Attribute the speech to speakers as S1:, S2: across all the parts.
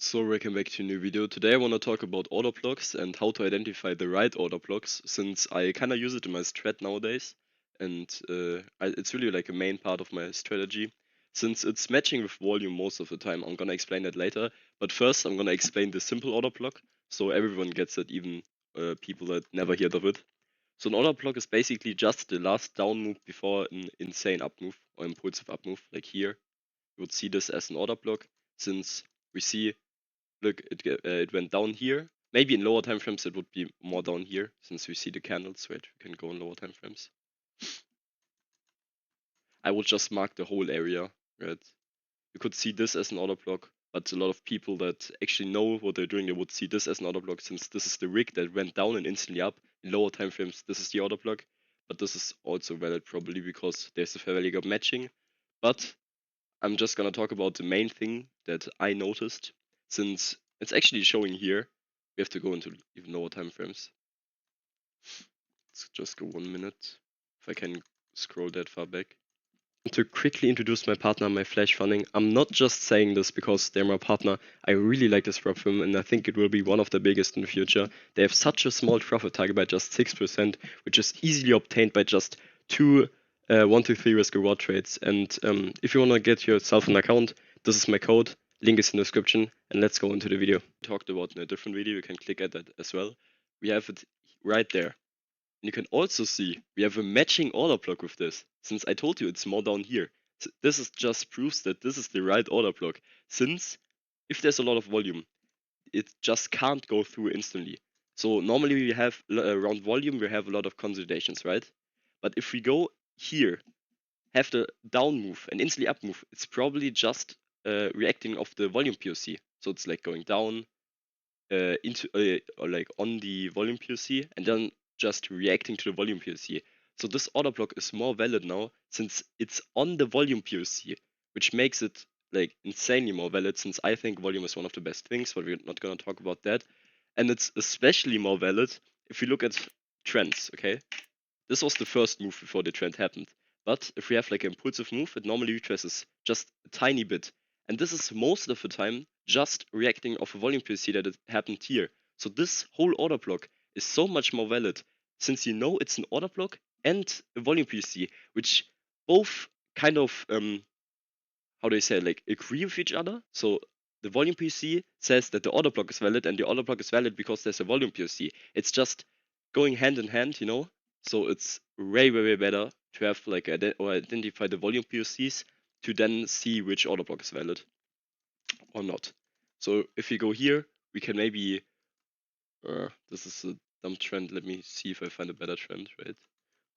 S1: So welcome back to a new video. Today I want to talk about order blocks and how to identify the right order blocks, since I kind of use it in my strat nowadays, and it's really like a main part of my strategy. Since it's matching with volume most of the time, I'm gonna explain that later. But first I'm gonna explain the simple order block, so everyone gets it, even people that never heard of it. So an order block is basically just the last down move before an insane up move or impulsive up move, like here. You would see this as an order block, since we see, look, it went down here. Maybe in lower time frames it would be more down here, since we see the candles, right? We can go in lower time frames. I would just mark the whole area, right? You could see this as an order block, but a lot of people that actually know what they're doing, they would see this as an order block, since this is the wick that went down and instantly up. In lower time frames, this is the order block, but this is also valid probably because there's a fair value gap matching. But I'm just gonna talk about the main thing that I noticed, since it's actually showing here. We have to go into even lower time frames. Let's just go 1 minute, if I can scroll that far back. To quickly introduce my partner, my flash funding, I'm not just saying this because they're my partner. I really like this prop firm and I think it will be one of the biggest in the future. They have such a small profit target by just 6%, which is easily obtained by just two 1 to 3 risk reward trades. And if you want to get yourself an account, this is my code. Link is in the description, and let's go into the video. Talked about in a different video, you can click at that as well. We have it right there. And you can also see we have a matching order block with this, since I told you it's more down here. So this is just proves that this is the right order block, since if there's a lot of volume, it just can't go through instantly. So normally we have around volume, we have a lot of consolidations, right? But if we go here, have the down move and instantly up move, it's probably just reacting off the volume POC. So it's like going down into or like on the volume POC and then just reacting to the volume POC. So this order block is more valid now since it's on the volume POC, which makes it like insanely more valid, since I think volume is one of the best things, but we're not going to talk about that. And it's especially more valid if you look at trends, okay? This was the first move before the trend happened. But if we have like an impulsive move, it normally retraces just a tiny bit. And this is most of the time just reacting off a volume POC that it happened here. So this whole order block is so much more valid, since you know it's an order block and a volume POC, which both kind of, how do I say, like agree with each other. So the volume POC says that the order block is valid, and the order block is valid because there's a volume POC. It's just going hand in hand, you know? So it's way, way, way better to have like identify the volume POCs to then see which order block is valid or not. So if we go here, we can maybe, this is a dumb trend. Let me see if I find a better trend, right?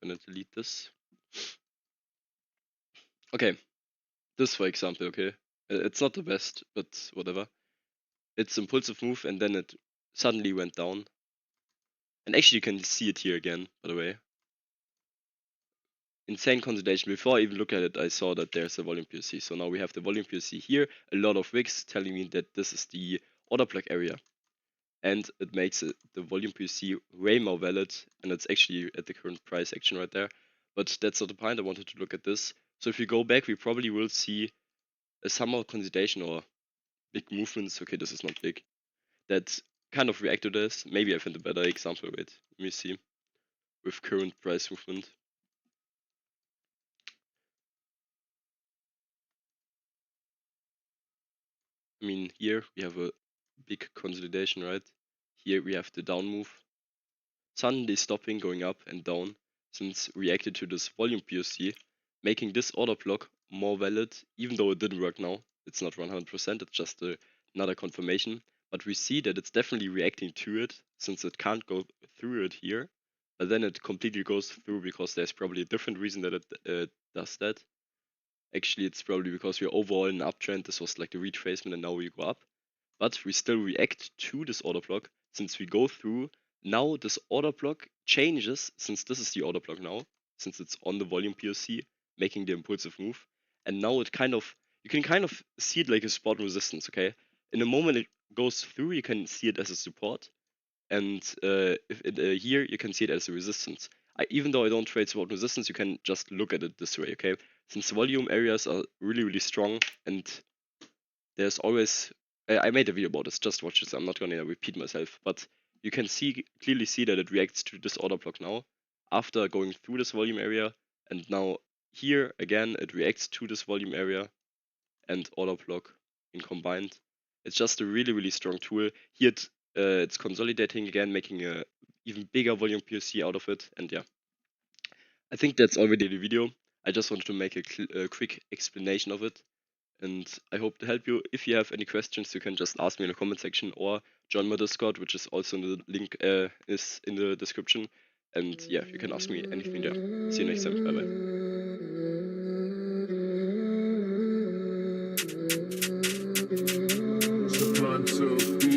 S1: I'm gonna delete this. Okay, this for example, okay? It's not the best, but whatever. It's impulsive move and then it suddenly went down. And actually you can see it here again, by the way. Insane consolidation. Before I even look at it, I saw that there's a volume POC. So now we have the volume POC here, a lot of wicks telling me that this is the order block area. And it makes it, the volume POC way more valid, and it's actually at the current price action right there. But that's not the point. I wanted to look at this. So if we go back, we probably will see a summer consolidation or big movements. Okay, this is not big. That kind of react to this. Maybe I find a better example. Wait, let me see. With current price movement. I mean, here we have a big consolidation, right? Here we have the down move. Suddenly stopping, going up and down, since reacted to this volume POC, making this order block more valid, even though it didn't work now. It's not 100%, it's just another confirmation. But we see that it's definitely reacting to it, since it can't go through it here. But then it completely goes through because there's probably a different reason that it does that. Actually, it's probably because we're overall in an uptrend. This was like the retracement and now we go up. But we still react to this order block since we go through. Now this order block changes, since this is the order block now, since it's on the volume POC, making the impulsive move. And now it kind of, you can kind of see it like a support and resistance, okay? In the moment it goes through, you can see it as a support. And here you can see it as a resistance. Even though I don't trade support and resistance, you can just look at it this way, okay? Since volume areas are really, really strong and there's always I made a video about this, just watch this, I'm not gonna repeat myself, but you can clearly see that it reacts to this order block now, after going through this volume area, and now here again it reacts to this volume area and order block in combined. It's just a really, really strong tool. Here it's consolidating again, making a even bigger volume POC out of it, and yeah. I think that's already the video. I just wanted to make a quick explanation of it, and I hope to help you. If you have any questions, you can just ask me in the comment section or join my Discord, which is also in the link is in the description. And yeah, you can ask me anything there. See you next time. Bye bye.